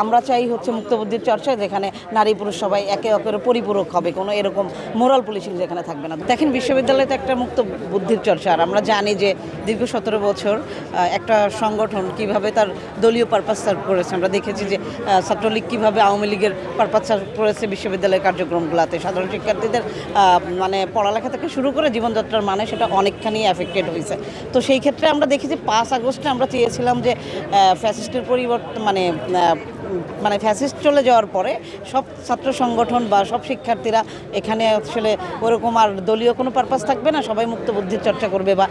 আমরা চাই হচ্ছে মুক্তবুদ্ধির চর্চা, যেখানে নারী পুরুষ সবাই একে অপরের পরিপূরক হবে, কোনো এরকম মোরাল পুলিশিং যেখানে থাকবে না। দেখেন, বিশ্ববিদ্যালয় তো একটা মুক্ত বুদ্ধির চর্চা, আর আমরা জানি যে দীর্ঘ 17 বছর একটা সংগঠন কিভাবে তার দলীয় পারপাস সার্ভ করেছে। আমরা দেখেছি যে ছাত্রলীগ কীভাবে আওয়ামী লীগের পারপাস সার্ভ করেছে বিশ্ববিদ্যালয়ের কার্যক্রমগুলোতে। সাধারণ শিক্ষার্থীদের মানে পড়ালেখা থেকে শুরু করে জীবনযাত্রার মানে সেটা অনেকখানি অ্যাফেক্টেড হয়েছে। তো সেই ক্ষেত্রে আমরা দেখি যে 5 আগস্টে আমরা চেয়েছিলাম যে ফ্যাসিস্টের পরিবর্তন মানে ফ্যাসিস্ট চলে যাওয়ার পরে সব ছাত্র সংগঠন বা সব শিক্ষার্থীরা এখানে আসলে ওরকম আর দলীয় কোনো পারপাস থাকবে না, সবাই মুক্ত বুদ্ধির চর্চা করবে বা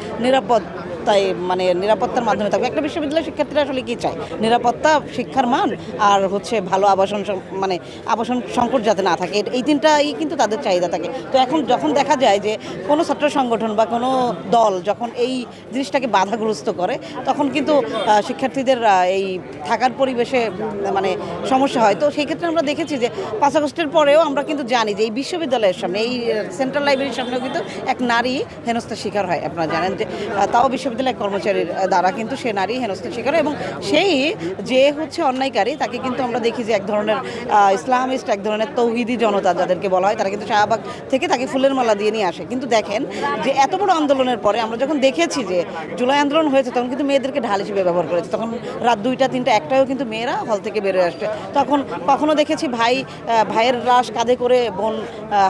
নিরাপত্তার মাধ্যমে থাকবে। একটা বিশ্ববিদ্যালয়ের শিক্ষার্থীরা আসলে কী চায়? নিরাপত্তা, শিক্ষার মান, আর হচ্ছে ভালো আবাসন সংকট যাতে না থাকে, এই তিনটাই কিন্তু তাদের চাহিদা থাকে। তো এখন যখন দেখা যায় যে কোনো ছাত্র সংগঠন বা কোনো দল যখন এই জিনিসটাকে বাধাগ্রস্ত করে, তখন কিন্তু শিক্ষার্থীদের এই থাকার পরিবেশে মানে সমস্যা হয়। তো সেই ক্ষেত্রে আমরা দেখেছি যে 5 আগস্টের পরেও আমরা কিন্তু জানি যে এই বিশ্ববিদ্যালয়ের সামনে, এই সেন্ট্রাল লাইব্রেরির সামনেও কিন্তু এক নারী হেনস্থার শিকার হয়। আপনারা জানেন যে তাও বিশ্ববিদ্যালয়ের কর্মচারীর দ্বারা কিন্তু সে নারী হেনস্থার শিকার হয়, এবং সেই যে হচ্ছে অন্যায়কারী তাকে কিন্তু আমরা দেখি যে এক ধরনের ইসলামিস্ট, এক ধরনের তৌহিদি জনতা যাদেরকে বলা হয়, তারা কিন্তু শাহবাগ থেকে তাকে ফুলের মালা দিয়ে নিয়ে আসে। কিন্তু দেখেন যে এত বড় আন্দোলনের পরে আমরা যখন দেখেছি যে জুলাই আন্দোলন হয়েছে, তখন কিন্তু মেয়েদেরকে ঢাল হিসেবে ব্যবহার করেছে। তখন রাত 2টা 3টা 1টায়ও কিন্তু মেয়েরা হল থেকে বেরোয় আসছে। তখন কখনো দেখেছি ভাইয়ের লাশ কাঁধে করে বোন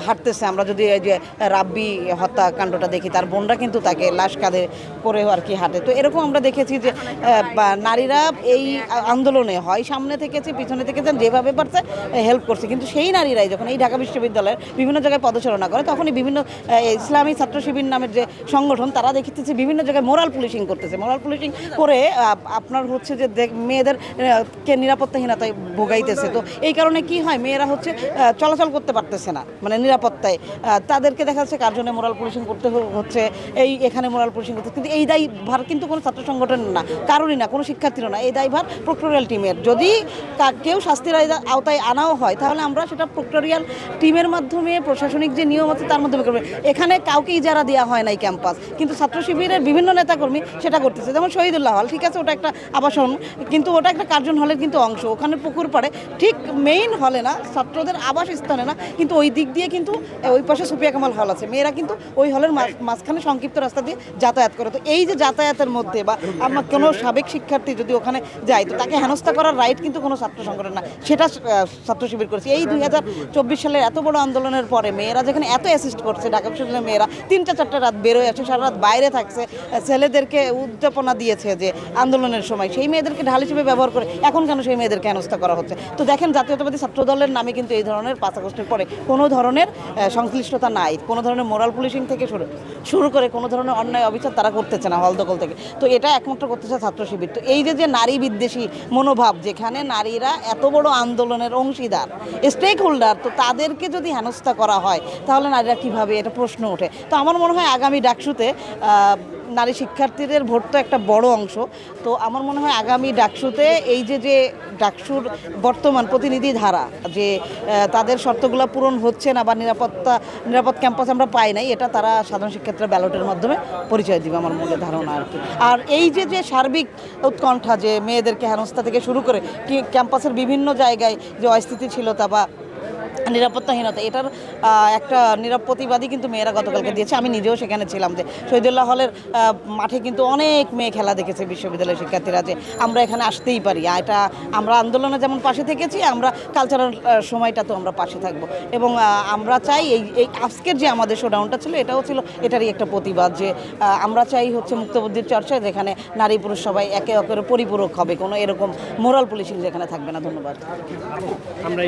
হাঁটতেছে। আমরা যদি এই যে রাব্বি হত্যাকাণ্ডটা দেখি, তার বোনরা কিন্তু তাকে লাশ কাঁধে করে আর কি হাঁটে। তো এরকম আমরা দেখেছি যে নারীরা এই আন্দোলনে হয় সামনে থেকেছে, পিছনে থেকেছেন, যেভাবে পারছে হেল্প করছে। কিন্তু সেই নারীরাই যখন এই ঢাকা বিশ্ববিদ্যালয়ের বিভিন্ন জায়গায় পদচারণা করে, তখনই বিভিন্ন ইসলামী ছাত্র শিবির নামের যে সংগঠন, তারা দেখতেছে বিভিন্ন জায়গায় মোরাল পুলিশিং করতেছে। মোরাল পুলিশিং করে আপনার হচ্ছে যে মেয়েদেরকে নিরাপত্তাহীনতায় ভোগাইতেছে। তো এই কারণে কি হয়, মেয়েরা হচ্ছে চলাচল করতে পারতেছে না, মানে নিরাপত্তায় তাদেরকে দেখা যাচ্ছে কার জন্য মোরাল পুলিশিং করতে হচ্ছে, এখানে মোরাল পুলিশিং করতে। কিন্তু এই দায়ভার কিন্তু কোনো ছাত্র সংগঠনের না, কারোরই না, কোনো শিক্ষার্থীরও না। এই দায়ভার প্রক্টোরিয়াল টিমের। যদি কেউ শাস্তির আওতায় আনাও হয়, তাহলে আমরা সেটা প্রক্টোরিয়াল টিমের মাধ্যমে, প্রশাসনিক যে নিয়ম আছে তার মাধ্যমে করবে। এখানে কাউকে ইজারা দেওয়া হয় নাই ক্যাম্পাস, কিন্তু ছাত্র শিবিরের বিভিন্ন নেতাকর্মী সেটা করতেছে। যেমন শহীদুল্লাহ হল, ঠিক আছে, ওটা একটা আবাসন, কিন্তু ওটা একটা কার্জন হলের কিন্তু অংশ। ওখানে পুকুর পাড়ে, ঠিক মেইন হলে না, ছাত্রদের আবাস স্থানে না, কিন্তু ওই দিক দিয়ে কিন্তু ওই পাশে সুফিয়া কামাল হল আছে। মেয়েরা কিন্তু ওই হলের মাঝখানে সংক্ষিপ্ত রাস্তা দিয়ে যাতায়াত করে। তো এই যে যাতায়াতের মধ্যে বা আমার কোনো সাবেক শিক্ষার্থী যদি ওখানে যায়, তো তাকে হেনস্থা করার রাইট কিন্তু কোনো ছাত্র সংগঠন না, সেটা ছাত্র শিবির করেছে। এই 2024 সালের এত বড় আন্দোলনের পরে মেয়েরা যেখানে এত অ্যাসিস্ট করছে, ঢাকা বিশ্ববিদ্যালয়ের মেয়েরা 3টা 4টা রাত বেরোয় আসে, সারা রাত বাইরে থাকছে, ছেলেদেরকে উদ্যাপনা দিয়েছে যে আন্দোলনের সময়, সেই মেয়েদেরকে ঢাল হিসেবে ব্যবহার করে এখন কেন সেই মেয়েদেরকে হেনস্থা করা হচ্ছে? তো দেখেন, জাতীয়তাবাদী ছাত্র দলের নামে কিন্তু এই ধরনের 5 আগস্টের পরে কোনো ধরনের সংশ্লিষ্টতা নাই, কোনো ধরনের মোরাল পুলিশিং থেকে শুরু করে কোনো ধরনের অন্যায় অবিচার তারা করতেছে না হল দখল থেকে। তো এটা একমাত্র করতেছে ছাত্র শিবির। তো এই যে নারী বিদ্বেষী মনোভাব, যেখানে নারীরা এত বড় আন্দোলনের অংশীদার, স্টেক হোল্ডার, তো তাদেরকে যদি হেনস্থা করা হয়, তাহলে নারীরা কীভাবে, এটা প্রশ্ন ওঠে। তো আমার মনে হয় আগামী ডাকসুতে নারী শিক্ষার্থীদের ভোট তো একটা বড় অংশ। তো আমার মনে হয় আগামী ডাকসুতে এই যে ডাকসুর বর্তমান প্রতিনিধি ধারা, যে তাদের শর্তগুলো পূরণ হচ্ছে না বা নিরাপদ ক্যাম্পাস আমরা পাই নাই, এটা তারা সাধারণ শিক্ষার্থীরা ব্যালটের মাধ্যমে পরিচয় দিবে, আমার মনে ধারণা আর কি। আর এই যে সার্বিক উৎকণ্ঠা, যে মেয়েদেরকে হেনস্থা থেকে শুরু করে ক্যাম্পাসের বিভিন্ন জায়গায় যে অস্থিতিশীলতা বা নিরাপত্তাহীনতা, এটার একটা প্রতিবাদী কিন্তু মেয়েরা গতকালকে দিয়েছে। আমি নিজেও সেখানে ছিলাম, যে শহীদুল্লাহ হলের মাঠে কিন্তু অনেক মেয়ে খেলা দেখেছে বিশ্ববিদ্যালয়ের শিক্ষার্থীরা, যে আমরা এখানে আসতেই পারি। এটা আমরা আন্দোলনে যেমন পাশে থেকেছি, আমরা কালচারাল সময়টা তো আমরা পাশে থাকবো। এবং আমরা চাই এই আজকের যে আমাদের শোডাউনটা ছিল, এটাও ছিল এটারই একটা প্রতিবাদ, যে আমরা চাই হচ্ছে মুক্তবুদ্ধির চর্চা, যেখানে নারী পুরুষ সবাই একে অপরের পরিপূরক হবে, কোনো এরকম মোরাল পুলিশিং যেখানে থাকবে না। ধন্যবাদ। আমরা